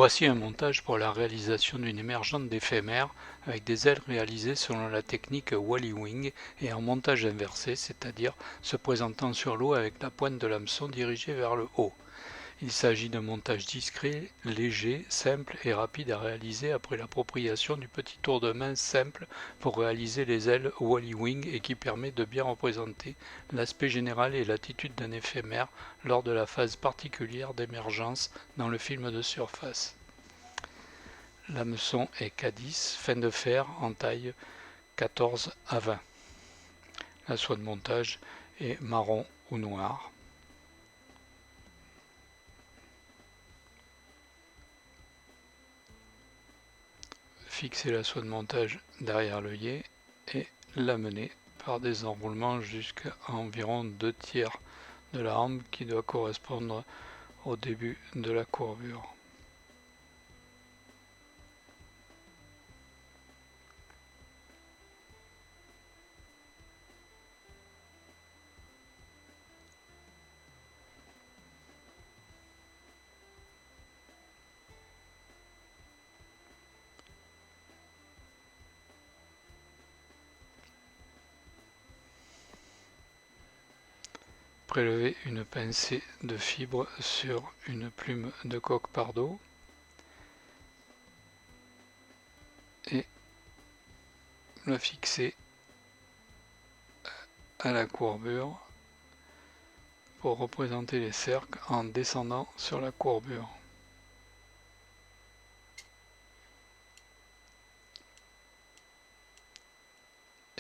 Voici un montage pour la réalisation d'une émergente d'éphémère avec des ailes réalisées selon la technique Wally Wing et en montage inversé, c'est-à-dire se présentant sur l'eau avec la pointe de l'hameçon dirigée vers le haut. Il s'agit d'un montage discret, léger, simple et rapide à réaliser après l'appropriation du petit tour de main simple pour réaliser les ailes Wally Wing et qui permet de bien représenter l'aspect général et l'attitude d'un éphémère lors de la phase particulière d'émergence dans le film de surface. L'hameçon est K10, fin de fer en taille 14 à 20. La soie de montage est marron ou noir. Fixer la soie de montage derrière l'œillet et l'amener par des enroulements jusqu'à environ 2/3 de la hampe qui doit correspondre au début de la courbure. Prélever une pincée de fibre sur une plume de coque Pardo et la fixer à la courbure pour représenter les cercles en descendant sur la courbure.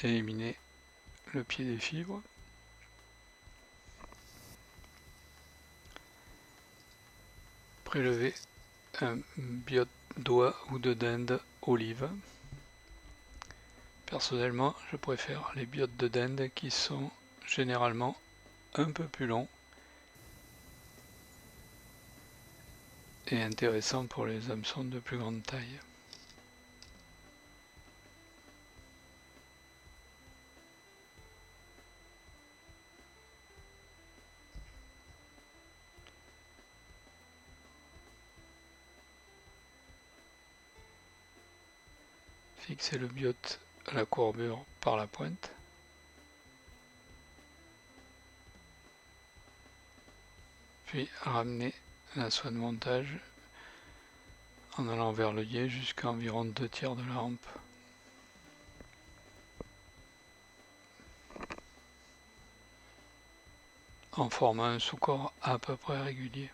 Éliminer le pied des fibres. Prélever un biote d'oie ou de dinde olive. Personnellement, je préfère les biotes de dinde qui sont généralement un peu plus longs et intéressants pour les hameçons de plus grande taille. Fixer le biote à la courbure par la pointe. Puis ramener la soie de montage en allant vers l'œillet jusqu'à environ 2/3 de la hampe. En formant un sous-corps à peu près régulier.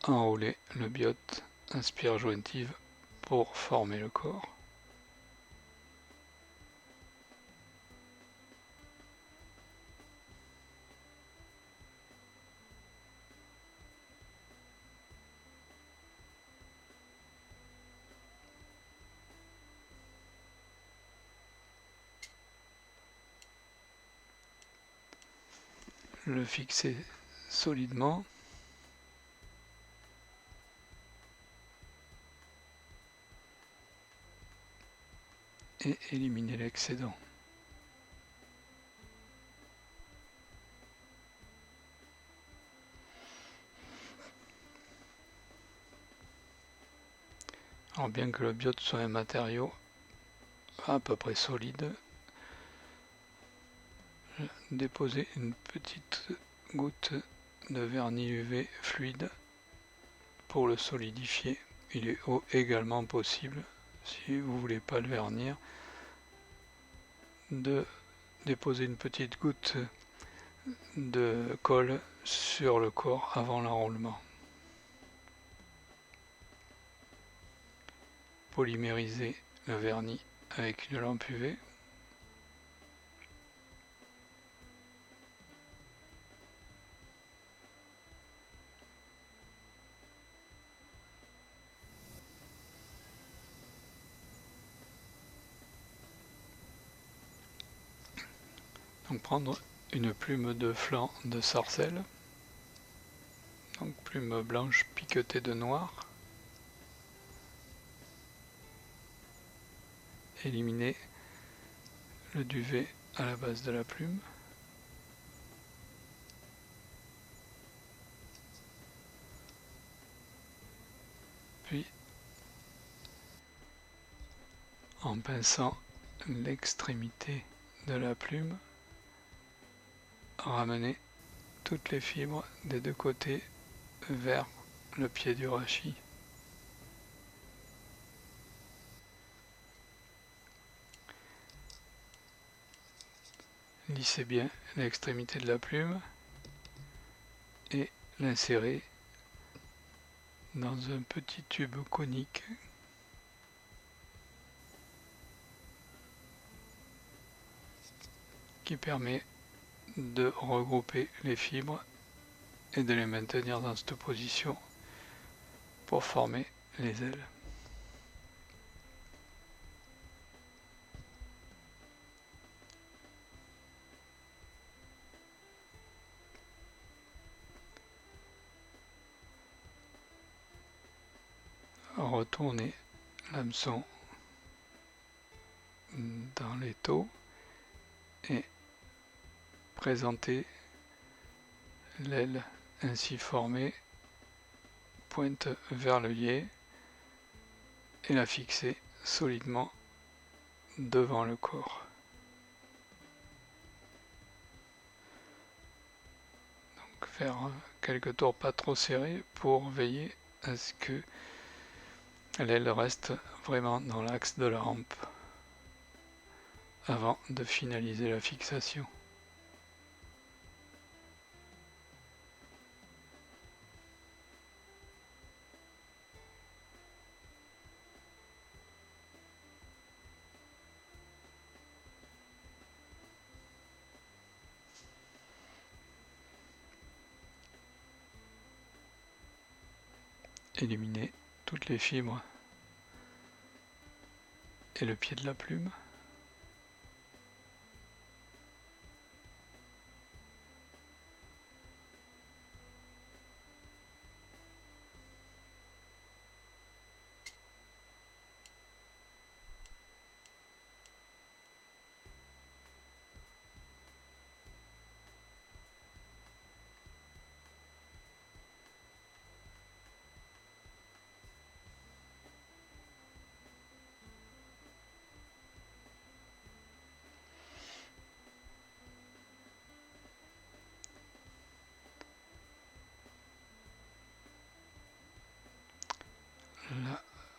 Enrouler le biote, inspire jointive pour former le corps. Le fixer solidement. Et éliminer l'excédent. Alors bien que le biote soit un matériau à peu près solide, déposer une petite goutte de vernis UV fluide pour le solidifier. Il est également possible, si vous ne voulez pas le vernir, de déposer une petite goutte de colle sur le corps avant l'enroulement. Polymériser le vernis avec une lampe UV. Donc prendre une plume de flanc de sarcelle, donc plume blanche piquetée de noir, éliminer le duvet à la base de la plume, puis en pinçant l'extrémité de la plume, ramener toutes les fibres des deux côtés vers le pied du rachis. Lissez bien l'extrémité de la plume et l'insérer dans un petit tube conique qui permet de regrouper les fibres et de les maintenir dans cette position pour former les ailes. Retournez l'hameçon dans l'étau et présentez l'aile ainsi formée, pointe vers l'œillet et la fixer solidement devant le corps. Donc faire quelques tours pas trop serrés pour veiller à ce que l'aile reste vraiment dans l'axe de la rampe avant de finaliser la fixation. Éliminer toutes les fibres et le pied de la plume.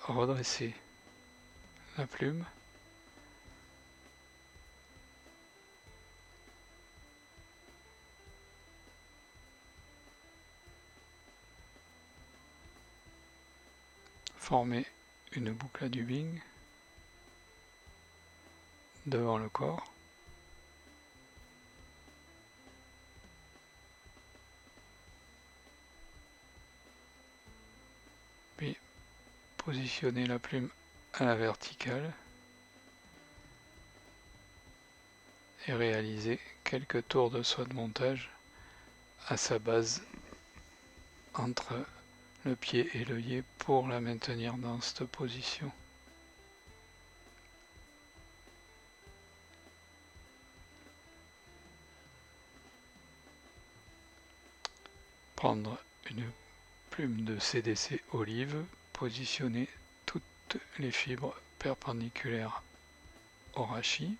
Redresser la plume. Former une boucle à dubbing devant le corps. Puis positionner la plume à la verticale et réaliser quelques tours de soie de montage à sa base entre le pied et l'œillet pour la maintenir dans cette position. Prendre une plume de CDC olive, positionner toutes les fibres perpendiculaires au rachis.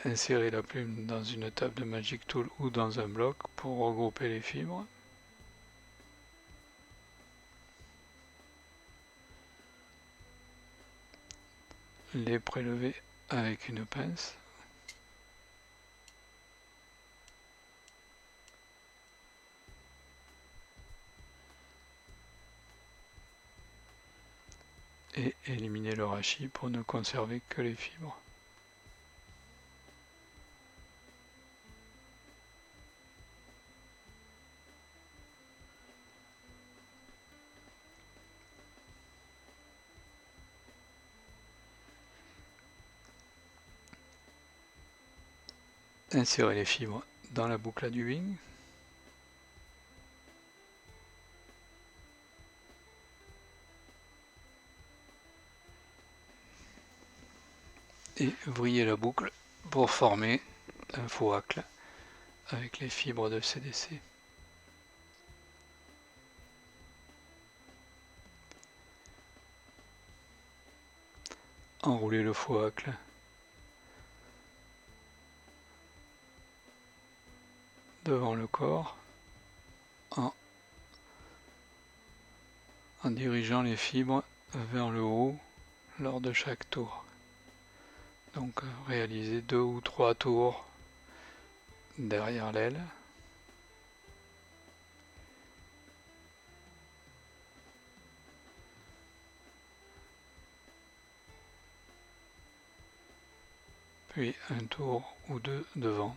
Insérer la plume dans une table de Magic Tool ou dans un bloc pour regrouper les fibres. Les prélever avec une pince. Et éliminer le rachis pour ne conserver que les fibres. Insérer les fibres dans la boucle à dubbing. Et vriller la boucle pour former un faux hacle avec les fibres de CDC. Enrouler le faux hacle devant le corps en dirigeant les fibres vers le haut lors de chaque tour. Donc réaliser 2 ou 3 tours derrière l'aile. Puis un tour ou 2 devant.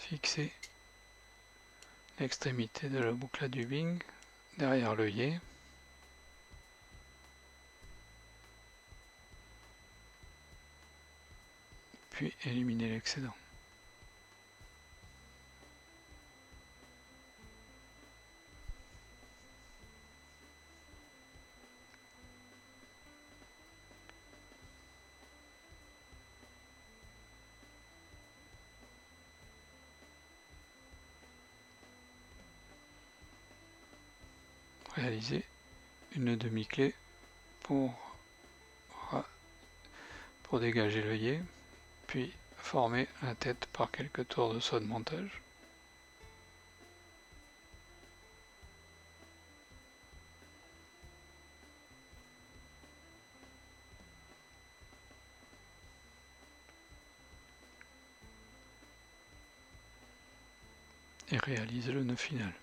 Fixer l'extrémité de la boucle à dubbing derrière l'œillet. Puis éliminer l'excédent. Réaliser une demi-clé pour dégager l'œillet, puis former la tête par quelques tours de saut de montage. Et réaliser le nœud final.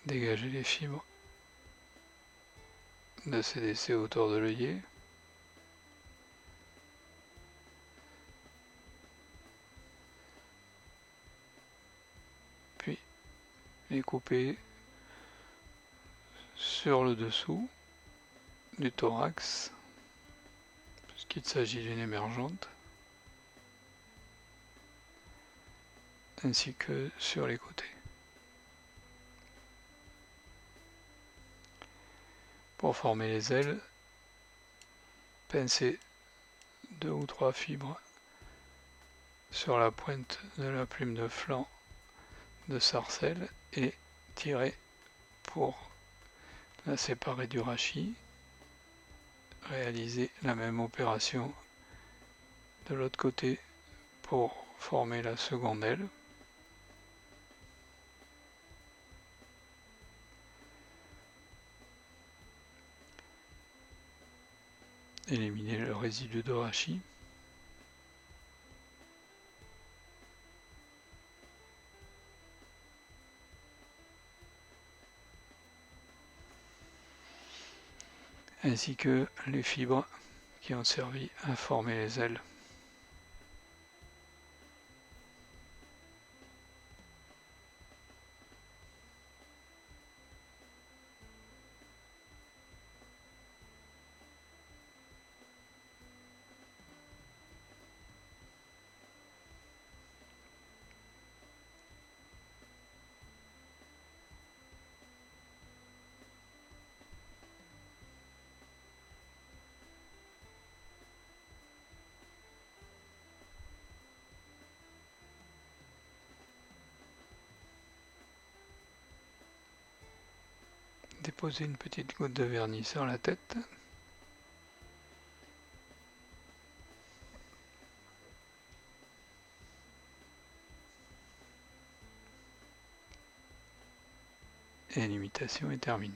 Dégager les fibres de CDC autour de l'œillet. Puis les couper sur le dessous du thorax, puisqu'il s'agit d'une émergente, ainsi que sur les côtés. Pour former les ailes, pincer 2 ou 3 fibres sur la pointe de la plume de flanc de sarcelle et tirer pour la séparer du rachis. Réaliser la même opération de l'autre côté pour former la seconde aile. Éliminer le résidu de rachis. Ainsi que les fibres qui ont servi à former les ailes. Déposer une petite goutte de vernis sur la tête. et l'imitation est terminée.